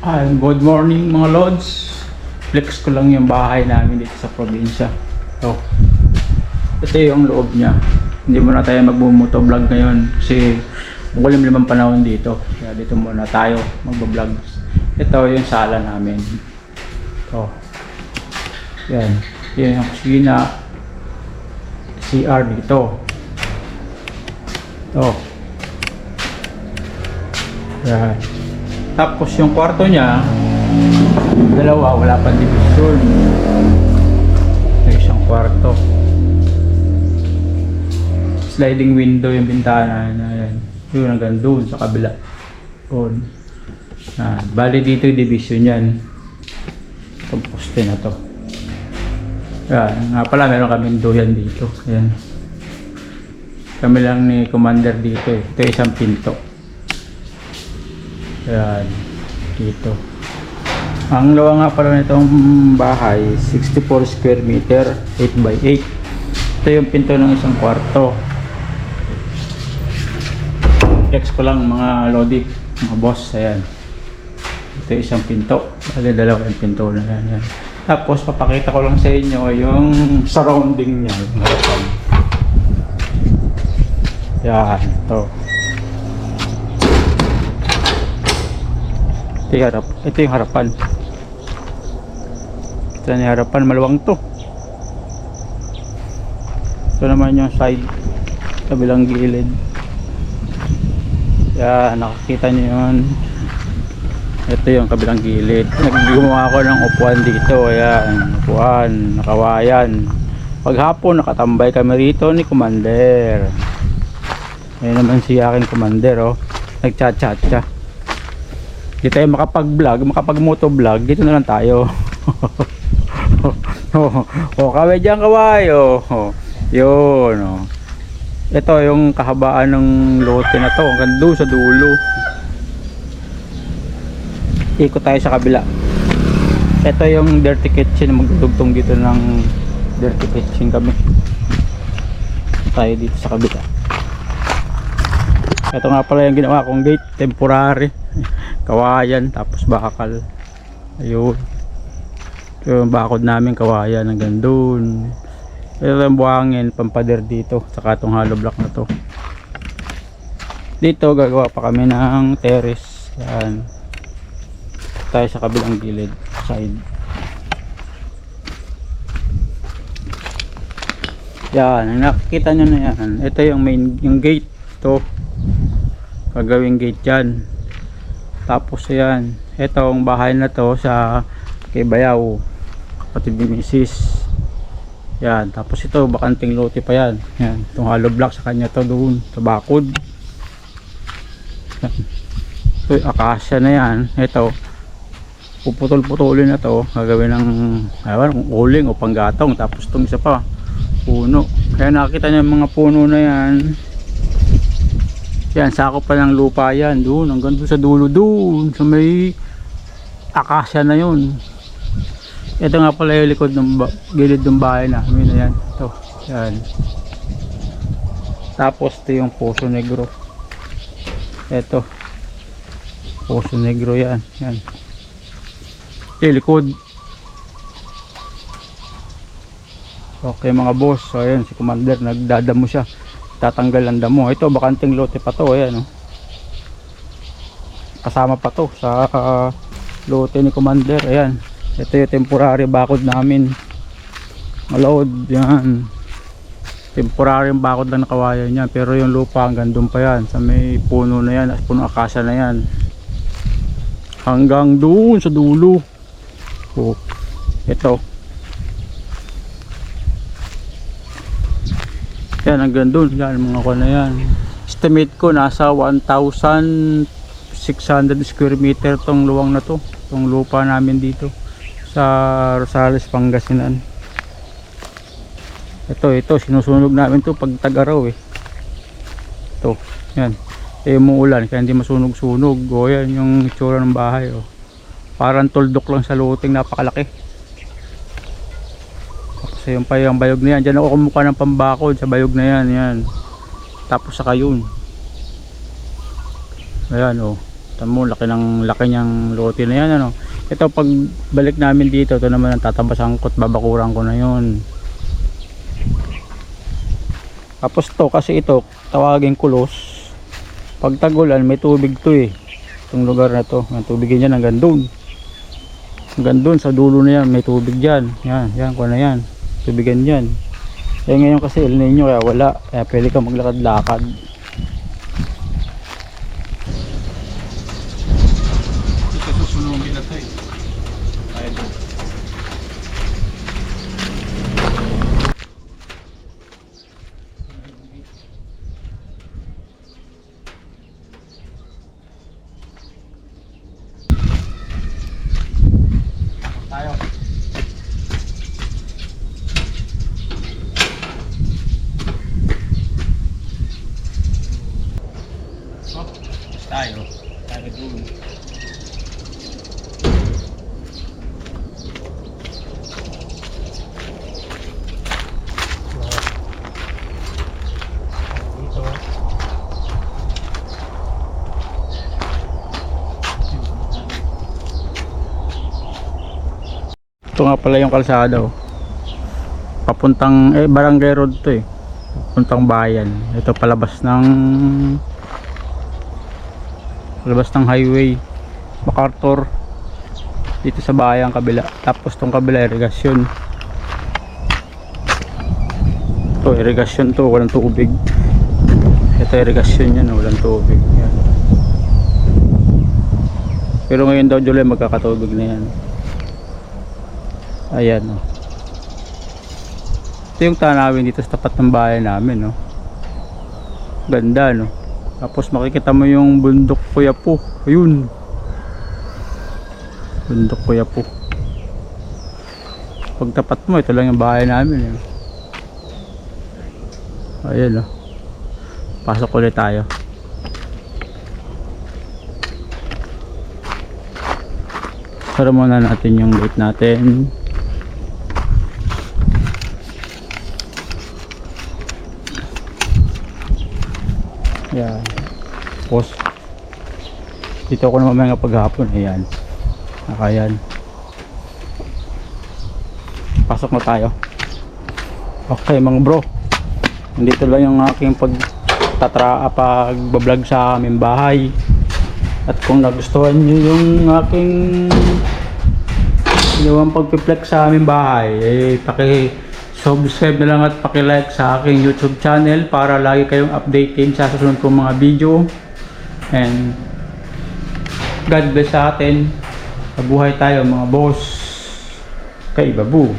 Good morning mga lods. Flex ko lang yung bahay namin dito sa probinsya. Ito yung loob niya. Hindi muna tayo magbumotovlog ngayon kasi makulimlim ang panahon dito. Kaya dito muna tayo magbablog. Ito yung sala namin. Yan. Yan yung kusina. CR dito. Yan. Tapos yung kwarto niya, dalawa, wala pang division. May isang kwarto. Sliding window yung bintana na yan. Yun hanggang doon sa kabila. Doon. Bali dito yung division yan. Itong poste na to. Yan. Nga pala meron kaming duyan dito. Yan. Kami lang ni Commander dito eh. Ito isang pinto. Yan, dito. Ang luwa nga pala nitong bahay, 64 square meter, 8x8. Ito yung pinto ng isang kwarto. Flex ko lang mga lodi, mga boss, ayan. Ito yung isang pinto. Dalawa yung pinto na yan. Tapos papakita ko lang sa inyo yung surrounding niya, yung harapan. Yan, ito. Ito yung harapan. Ito yung harapan, maluwang to. Ito naman yung side, kabilang gilid. Yan, nakakita nyo yun. Ito yung kabilang gilid. Naggumawa ako ng upuan dito. Ayan, upuan, nakawayan. Paghapon nakatambay kami rito ni Commander. Ayan naman si aking Commander, nagchat-chat siya. Di tayo makapag-vlog, makapag-motovlog, dito na lang tayo. Kaway dyan, kaway. Yun. Ito yung kahabaan ng lote na to, hanggang doon sa dulo. Ikot tayo sa kabila. Ito yung dirty kitchen, magdugtong dito ng dirty kitchen kami. Tayo dito sa kabila. Ito nga pala yung ginawa kong gate, temporary. Kawayan, tapos bakal. Ayun. Yung bakod namin kawayan hanggang doon. Ito yung buhangin, pampader dito. Saka itong hollow block na to. Dito gagawa pa kami ng terrace. Yan. Tayo sa kabilang gilid, side. Yan, nakikita nyo na yan. Ito yung main, yung gate. Ito. Gagawing gate yan. Tapos yan, etong bahay na to sa kay Bayaw, kapatid ni Mrs. Yan, tapos ito bakanting lote pa yan. Yan, itong hollow block sa kanya to doon sa bakod. Yan. Ito yung akasya na yan. Ito puputol-putulin na to, gagawin ng kung uling o panggatong. Tapos itong isa pa puno, kaya nakita niyo yung mga puno na yan. Yan, sakop pa ng lupa yan doon, hanggang doon sa dulo doon, sa may akasya na yun. Ito nga pala yung likod ng gilid ng bahay namin na yan. Ito, yan. Tapos ito yung Poso Negro. Ito, Poso Negro yan. Yan. Yung likod. Okay mga boss, so ayan si Commander, nagdadamo siya. Tatanggal ang damo. Ito bakanting lote pa to, ayan kasama pa to sa lote ni Commander. Ayan, ito yung temporary bakod namin, malod yan, temporary bakod lang nakawayan niya, pero yung lupa hanggang doon pa yan sa may puno na yan, puno akasya na yan hanggang doon sa dulo. Ito yan hanggang doon, yan mga na yan. Estimate ko nasa 1,600 square meter tong luwang na to, tong lupa namin dito sa Rosales, Pangasinan. Ito sinusunog namin to pag tag-araw ito, yan umuulan kaya hindi masunog-sunog. Yan yung itsura ng bahay parang tuldok lang sa luting, napakalaki. So yung pa yung bayog na yan, dyan ako kumuha ng pambakod sa bayog na yan. Tapos saka yun, ayan Tamo, laki niyang lote na yan, ano. Ito pag balik namin dito, ito naman ang tatabasang ko at babakuran ko na yun. Tapos to, kasi ito tawagin kulos. Pag tagulan may tubig to eh. Itong lugar na to, may tubig yan hanggang doon. Hanggang doon sa dulo na yan may tubig dyan. Yan kung na yan, tubigan dyan. Eh ngayon kasi El Nino kaya wala, kaya pwede ka maglakad-lakad. Ito susunugin na to eh. Tayo dun. Ito nga pala yung kalsada, oh. Papuntang barangay road to eh. Papuntang bayan. Ito palabas ng highway MacArthur dito sa bayan kabila. Tapos tong kabila irigasyon. Ito irigasyon to, walang tubig. Ito irigasyon yan, walang tubig. Yan. Pero ngayon daw July magkakatubig na yan. Ayan, oh. Ito yung tanawin dito sa tapat ng bayan namin, no. Ganda, no. Tapos makikita mo yung bundok Kuyapo. Ayun. Bundok Kuyapo. Pag tapat mo, ito lang yung bahay namin, eh. Ayan, oh. Pasok ulit tayo. Sara muna natin yung gate natin. Yan. Tapos dito ako na mamaya paghapon. Ayan. Nakayan. Pasok na tayo. Okay mga bro, nandito lang yung aking pagbablog sa aming bahay. At kung nagustuhan nyo yung aking pagpiplex sa aming bahay, paki-subscribe na lang at paki-like sa aking YouTube channel para lagi kayong updated sa susunod kong mga video. And God bless sa atin. Mabuhay tayo mga boss. Kay Babu.